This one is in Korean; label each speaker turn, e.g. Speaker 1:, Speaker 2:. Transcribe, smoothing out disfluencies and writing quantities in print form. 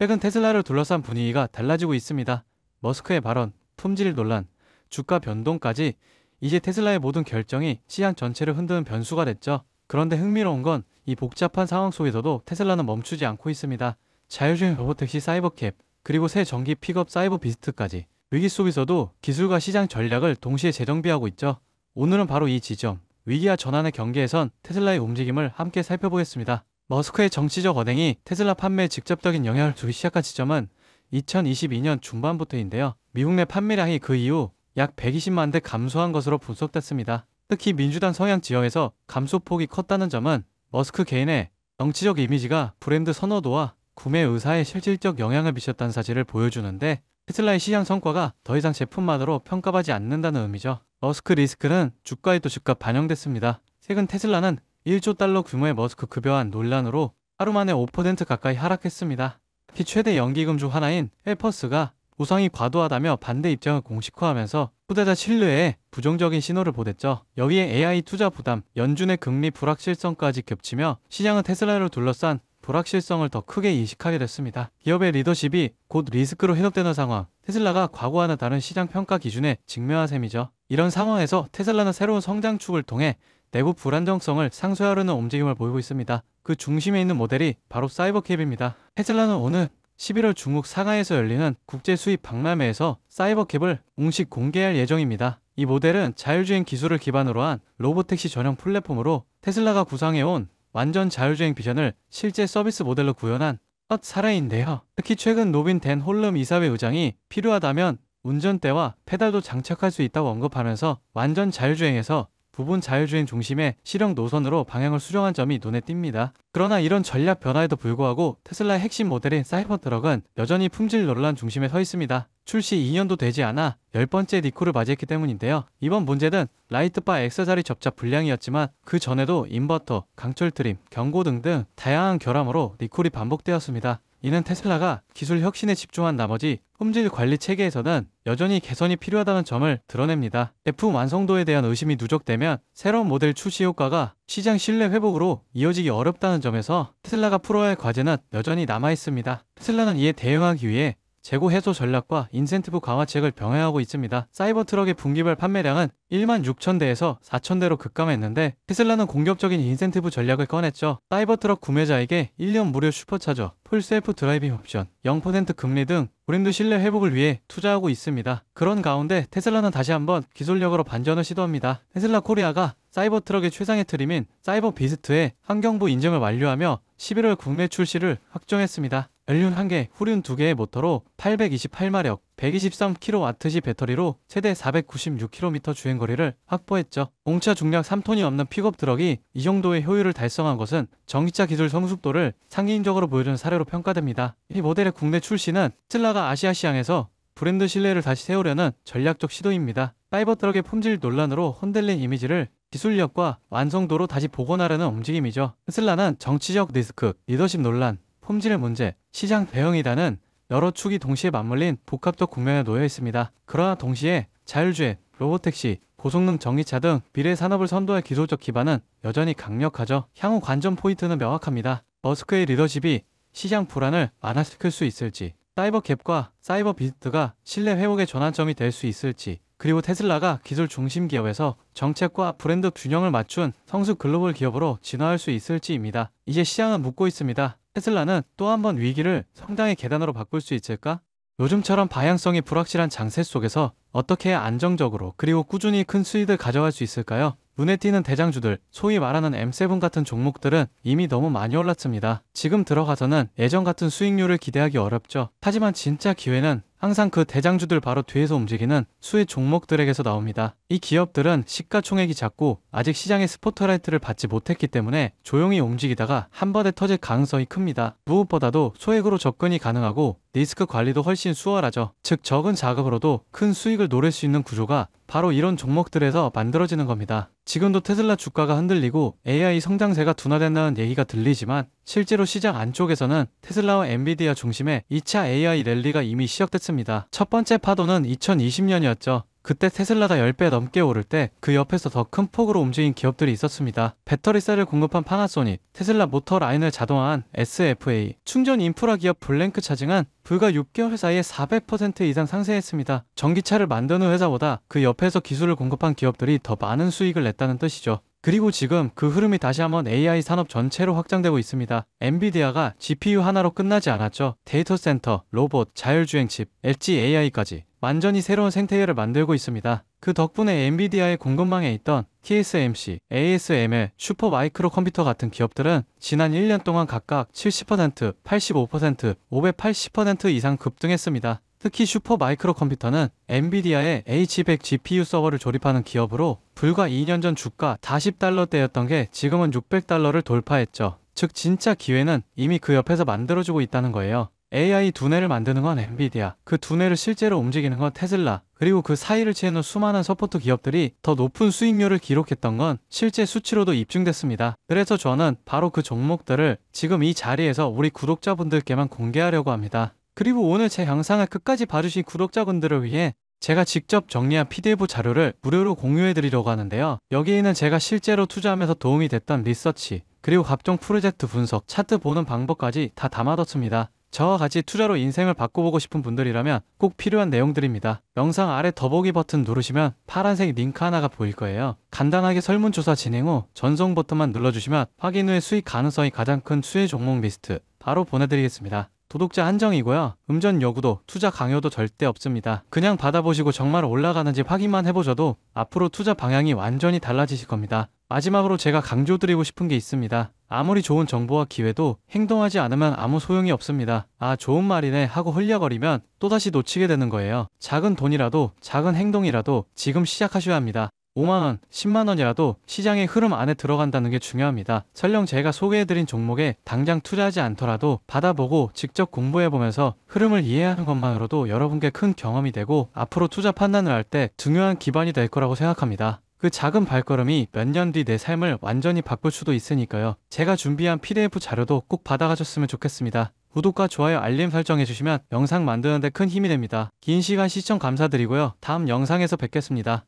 Speaker 1: 최근 테슬라를 둘러싼 분위기가 달라지고 있습니다. 머스크의 발언, 품질 논란, 주가 변동까지 이제 테슬라의 모든 결정이 시장 전체를 흔드는 변수가 됐죠. 그런데 흥미로운 건 이 복잡한 상황 속에서도 테슬라는 멈추지 않고 있습니다. 자율주행 로보택시 사이버캡, 그리고 새 전기 픽업 사이버 비스트까지 위기 속에서도 기술과 시장 전략을 동시에 재정비하고 있죠. 오늘은 바로 이 지점, 위기와 전환의 경계에선 테슬라의 움직임을 함께 살펴보겠습니다. 머스크의 정치적 언행이 테슬라 판매에 직접적인 영향을 주기 시작한 지점은 2022년 중반부터인데요. 미국 내 판매량이 그 이후 약 120만 대 감소한 것으로 분석됐습니다. 특히 민주당 성향 지역에서 감소폭이 컸다는 점은 머스크 개인의 정치적 이미지가 브랜드 선호도와 구매 의사에 실질적 영향을 미쳤다는 사실을 보여주는데, 테슬라의 시장 성과가 더 이상 제품만으로 평가받지 않는다는 의미죠. 머스크 리스크는 주가에도 즉각 반영됐습니다. 최근 테슬라는 1조 달러 규모의 머스크 급여한 논란으로 하루 만에 5% 가까이 하락했습니다. 특히 최대 연기금 중 하나인 헬퍼스가 보상이 과도하다며 반대 입장을 공식화하면서 투자자 신뢰에 부정적인 신호를 보냈죠. 여기에 AI 투자 부담, 연준의 금리 불확실성까지 겹치며 시장은 테슬라를 둘러싼 불확실성을 더 크게 인식하게 됐습니다. 기업의 리더십이 곧 리스크로 해석되는 상황, 테슬라가 과거와는 다른 시장 평가 기준에 직면한 셈이죠. 이런 상황에서 테슬라는 새로운 성장축을 통해 내부 불안정성을 상쇄하려는 움직임을 보이고 있습니다. 그 중심에 있는 모델이 바로 사이버캡입니다. 테슬라는 오늘 11월 중국 상하이에서 열리는 국제 수입 박람회에서 사이버캡을 공식 공개할 예정입니다. 이 모델은 자율주행 기술을 기반으로 한 로보택시 전용 플랫폼으로 테슬라가 구상해온 완전 자율주행 비전을 실제 서비스 모델로 구현한 첫 사례인데요. 특히 최근 노빈 댄 홀름 이사회 의장이 필요하다면 운전대와 페달도 장착할 수 있다고 언급하면서 완전 자율주행에서 부분 자율주행 중심의 실용 노선으로 방향을 수정한 점이 눈에 띕니다. 그러나 이런 전략 변화에도 불구하고 테슬라의 핵심 모델인 사이버트럭은 여전히 품질 논란 중심에 서 있습니다. 출시 2년도 되지 않아 10번째 리콜을 맞이했기 때문인데요. 이번 문제는 라이트바 X자리 접착 불량이었지만 그 전에도 인버터, 강철 트림, 경고 등등 다양한 결함으로 리콜이 반복되었습니다. 이는 테슬라가 기술 혁신에 집중한 나머지 품질 관리 체계에서는 여전히 개선이 필요하다는 점을 드러냅니다. 제품 완성도에 대한 의심이 누적되면 새로운 모델 출시 효과가 시장 신뢰 회복으로 이어지기 어렵다는 점에서 테슬라가 풀어야 할 과제는 여전히 남아있습니다. 테슬라는 이에 대응하기 위해 재고 해소 전략과 인센티브 강화책을 병행하고 있습니다. 사이버트럭의 분기별 판매량은 1만 6천 대에서 4천 대로 급감했는데 테슬라는 공격적인 인센티브 전략을 꺼냈죠. 사이버트럭 구매자에게 1년 무료 슈퍼차저, 풀 셀프 드라이빙 옵션, 0% 금리 등 브랜드 신뢰 회복을 위해 투자하고 있습니다. 그런 가운데 테슬라는 다시 한번 기술력으로 반전을 시도합니다. 테슬라 코리아가 사이버트럭의 최상의 트림인 사이버 비스트의 환경부 인증을 완료하며 11월 국내 출시를 확정했습니다. 연륜 1개, 후륜 2개의 모터로 828마력, 123kWh 배터리로 최대 496km 주행거리를 확보했죠. 공차 중량 3톤이 넘는 픽업 트럭이 이 정도의 효율을 달성한 것은 전기차 기술 성숙도를 상징적으로 보여주는 사례로 평가됩니다. 이 모델의 국내 출시는 테슬라가 아시아 시장에서 브랜드 신뢰를 다시 세우려는 전략적 시도입니다. 사이버트럭의 품질 논란으로 흔들린 이미지를 기술력과 완성도로 다시 복원하려는 움직임이죠. 테슬라는 정치적 리스크, 리더십 논란, 품질 문제, 시장 대응이라는 여러 축이 동시에 맞물린 복합적 국면에 놓여 있습니다. 그러나 동시에 자율주행, 로보택시, 고성능 전기차 등 미래 산업을 선도할 기술적 기반은 여전히 강력하죠. 향후 관전 포인트는 명확합니다. 머스크의 리더십이 시장 불안을 완화시킬 수 있을지, 사이버캡과 사이버 비스트가 신뢰 회복의 전환점이 될 수 있을지, 그리고 테슬라가 기술 중심 기업에서 정책과 브랜드 균형을 맞춘 성숙 글로벌 기업으로 진화할 수 있을지입니다. 이제 시장은 묻고 있습니다. 테슬라는 또 한 번 위기를 성장의 계단으로 바꿀 수 있을까? 요즘처럼 방향성이 불확실한 장세 속에서 어떻게 해야 안정적으로 그리고 꾸준히 큰 수익을 가져갈 수 있을까요? 눈에 띄는 대장주들, 소위 말하는 M7 같은 종목들은 이미 너무 많이 올랐습니다. 지금 들어가서는 예전 같은 수익률을 기대하기 어렵죠. 하지만 진짜 기회는 항상 그 대장주들 바로 뒤에서 움직이는 수혜 종목들에게서 나옵니다. 이 기업들은 시가총액이 작고 아직 시장의 스포트라이트를 받지 못했기 때문에 조용히 움직이다가 한 번에 터질 가능성이 큽니다. 무엇보다도 소액으로 접근이 가능하고 리스크 관리도 훨씬 수월하죠. 즉 적은 자금으로도 큰 수익을 노릴 수 있는 구조가 바로 이런 종목들에서 만들어지는 겁니다. 지금도 테슬라 주가가 흔들리고 AI 성장세가 둔화된다는 얘기가 들리지만 실제로 시장 안쪽에서는 테슬라와 엔비디아 중심의 2차 AI 랠리가 이미 시작됐습니다. 첫 번째 파도는 2020년이었죠. 그때 테슬라가 10배 넘게 오를 때 그 옆에서 더 큰 폭으로 움직인 기업들이 있었습니다. 배터리셀을 공급한 파나소닉, 테슬라 모터 라인을 자동화한 SFA, 충전 인프라 기업 블랭크 차징은 불과 6개월 사이에 400% 이상 상승했습니다. 전기차를 만드는 회사보다 그 옆에서 기술을 공급한 기업들이 더 많은 수익을 냈다는 뜻이죠. 그리고 지금 그 흐름이 다시 한번 AI 산업 전체로 확장되고 있습니다. 엔비디아가 GPU 하나로 끝나지 않았죠. 데이터 센터, 로봇, 자율주행 칩, 엣지 AI까지 완전히 새로운 생태계를 만들고 있습니다. 그 덕분에 엔비디아의 공급망에 있던 TSMC, ASML, 슈퍼마이크로 컴퓨터 같은 기업들은 지난 1년 동안 각각 70%, 85%, 580% 이상 급등했습니다. 특히 슈퍼마이크로 컴퓨터는 엔비디아의 H100 GPU 서버를 조립하는 기업으로 불과 2년 전 주가 40달러대였던 게 지금은 600달러를 돌파했죠. 즉 진짜 기회는 이미 그 옆에서 만들어주고 있다는 거예요. AI 두뇌를 만드는 건 엔비디아, 그 두뇌를 실제로 움직이는 건 테슬라, 그리고 그 사이를 채우는 수많은 서포트 기업들이 더 높은 수익률을 기록했던 건 실제 수치로도 입증됐습니다. 그래서 저는 바로 그 종목들을 지금 이 자리에서 우리 구독자분들께만 공개하려고 합니다. 그리고 오늘 제 영상을 끝까지 봐주신 구독자분들을 위해 제가 직접 정리한 PDF 자료를 무료로 공유해드리려고 하는데요. 여기에는 제가 실제로 투자하면서 도움이 됐던 리서치, 그리고 각종 프로젝트 분석, 차트 보는 방법까지 다 담아뒀습니다. 저와 같이 투자로 인생을 바꿔보고 싶은 분들이라면 꼭 필요한 내용들입니다. 영상 아래 더보기 버튼 누르시면 파란색 링크 하나가 보일 거예요. 간단하게 설문조사 진행 후 전송 버튼만 눌러주시면 확인 후에 수익 가능성이 가장 큰 수혜 종목 리스트 바로 보내드리겠습니다. 구독자 한정이고요. 음전 요구도 투자 강요도 절대 없습니다. 그냥 받아보시고 정말 올라가는지 확인만 해보셔도 앞으로 투자 방향이 완전히 달라지실 겁니다. 마지막으로 제가 강조드리고 싶은 게 있습니다. 아무리 좋은 정보와 기회도 행동하지 않으면 아무 소용이 없습니다. 아, 좋은 말이네 하고 흘려거리면 또다시 놓치게 되는 거예요. 작은 돈이라도 작은 행동이라도 지금 시작하셔야 합니다. 5만원, 10만원이라도 시장의 흐름 안에 들어간다는 게 중요합니다. 설령 제가 소개해드린 종목에 당장 투자하지 않더라도 받아보고 직접 공부해보면서 흐름을 이해하는 것만으로도 여러분께 큰 경험이 되고 앞으로 투자 판단을 할 때 중요한 기반이 될 거라고 생각합니다. 그 작은 발걸음이 몇 년 뒤 내 삶을 완전히 바꿀 수도 있으니까요. 제가 준비한 PDF 자료도 꼭 받아가셨으면 좋겠습니다. 구독과 좋아요, 알림 설정해주시면 영상 만드는 데 큰 힘이 됩니다. 긴 시간 시청 감사드리고요. 다음 영상에서 뵙겠습니다.